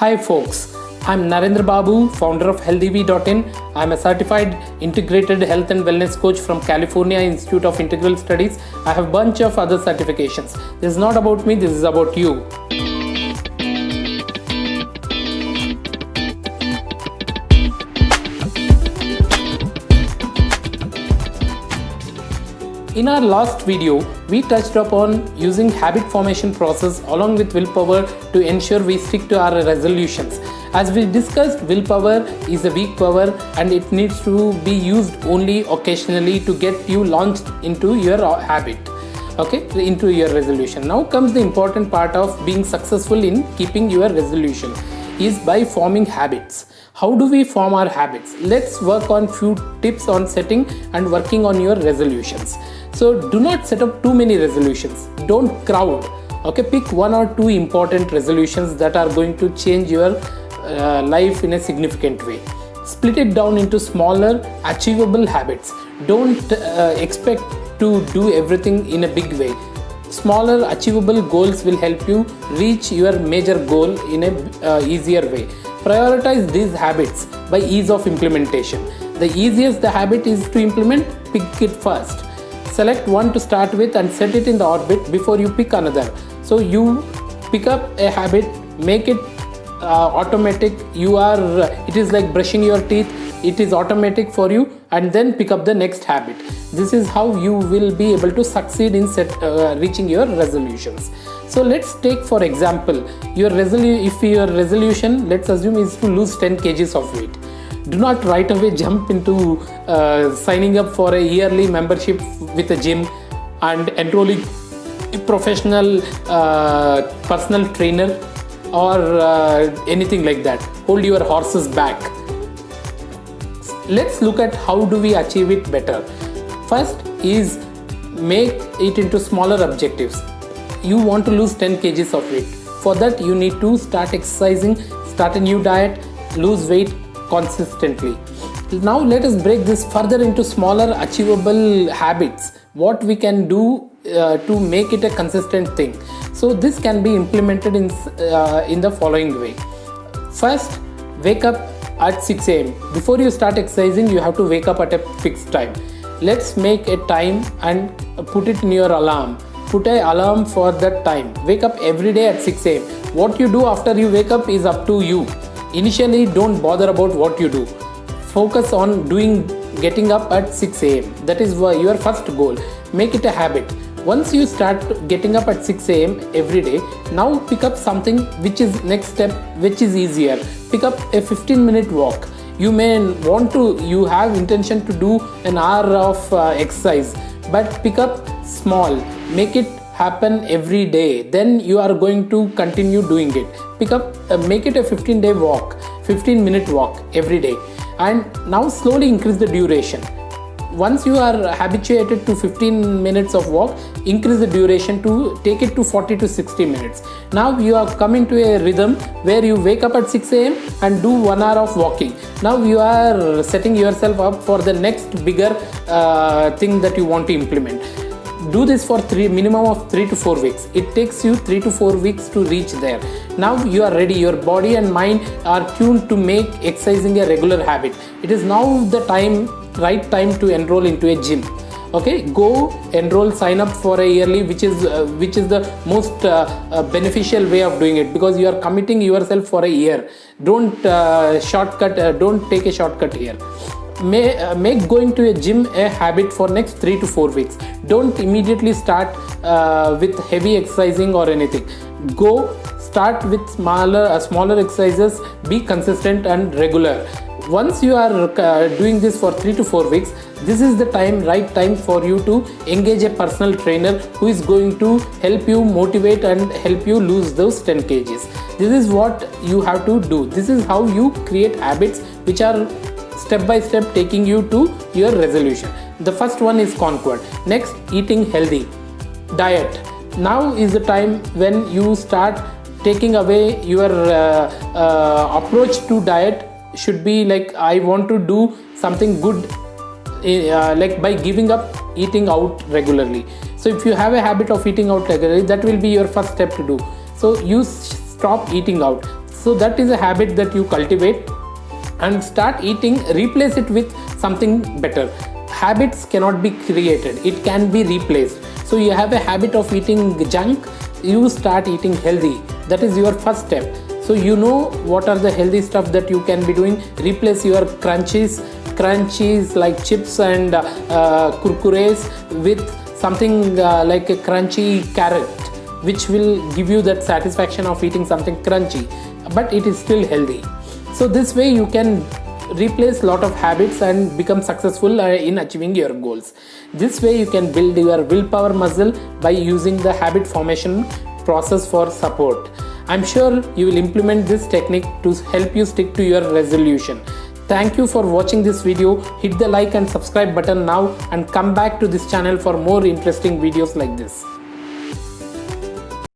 Hi folks, I'm Narendra Babu, founder of healthyv.in. I'm a certified integrated health and wellness coach from California Institute of Integral Studies. I have a bunch of other certifications. This is not about me, this is about you. In our last video, we touched upon using habit formation process along with willpower to ensure we stick to our resolutions. As we discussed, willpower is a weak power and it needs to be used only occasionally to get you launched into your habit, into your resolution. Now comes the important part of being successful in keeping your resolution is by forming habits. How do we form our habits? Let's work on few tips on setting and working on your resolutions. So do not set up too many resolutions. Don't crowd. Pick one or two important resolutions that are going to change your life in a significant way. Split it down into smaller, achievable habits. Don't expect to do everything in a big way. Smaller, achievable goals will help you reach your major goal in a easier way. Prioritize these habits by ease of implementation. The easiest the habit is to implement, pick it first. Select one to start with and set it in the orbit before you pick another. So you pick up a habit, make it automatic. It is like brushing your teeth. It is automatic for you, and then pick up the next habit. This is how you will be able to succeed in reaching your resolutions. So let's take for example if your resolution, let's assume, is to lose 10 kgs of weight. Do not right away jump into signing up for a yearly membership with a gym and enrolling a professional personal trainer or anything like that. Hold your horses back. Let's look at how do we achieve it better. First is make it into smaller objectives. You want to lose 10 kgs of weight. For that you need to start exercising, start a new diet, lose weight consistently. Now let us break this further into smaller achievable habits. What we can do to make it a consistent thing. So this can be implemented in the following way. First, wake up at 6 a.m. Before you start exercising, you have to wake up at a fixed time. Let's make a time and put it in your alarm. Put an alarm for that time. Wake up every day at 6 a.m. What you do after you wake up is up to you. Initially, don't bother about what you do. Focus on getting up at 6 a.m. That is your first goal. Make it a habit. Once you start getting up at 6 a.m. every day, now pick up something which is next step, which is easier. Pick up a 15-minute walk. You have intention to do an hour of exercise, but pick up small. Make it happen every day. Then you are going to continue doing it. Make it a 15-minute walk every day. And now slowly increase the duration. Once you are habituated to 15 minutes of walk, increase the duration to take it to 40 to 60 minutes. Now you are coming to a rhythm where you wake up at 6 a.m. and do 1 hour of walking. Now you are setting yourself up for the next bigger thing that you want to implement. Do this for minimum of 3 to 4 weeks. It takes you 3 to 4 weeks to reach there. Now you are ready. Your body and mind are tuned to make exercising a regular habit. It is now the right time to enroll into a gym. Go enroll, sign up for a yearly, which is the most beneficial way of doing it, because you are committing yourself for a year. Don't take a shortcut here. Make going to a gym a habit for next 3 to 4 weeks. Don't immediately start with heavy exercising or anything. Start with smaller exercises. Be consistent and regular. Once you are doing this for 3 to 4 weeks, this is the right time for you to engage a personal trainer who is going to help you motivate and help you lose those 10 kgs. This is what you have to do. This is how you create habits which are step by step taking you to your resolution. The first one is conquered. Next, eating healthy. Diet. Now is the time when you start taking away your approach to diet should be like, I want to do something good like by giving up eating out regularly. So if you have a habit of eating out regularly, that will be your first step to do. So you stop eating out. So that is a habit that you cultivate and start eating. Replace it with something better. Habits cannot be created, it can be replaced. So you have a habit of eating junk, you start eating healthy. That is your first step. So you know what are the healthy stuff that you can be doing. Replace your crunchies like chips and kurkures with something like a crunchy carrot, which will give you that satisfaction of eating something crunchy, but it is still healthy. So this way you can replace lot of habits and become successful in achieving your goals. This way you can build your willpower muscle by using the habit formation process for support. I'm sure you will implement this technique to help you stick to your resolution. Thank you for watching this video. Hit the like and subscribe button now and come back to this channel for more interesting videos like this.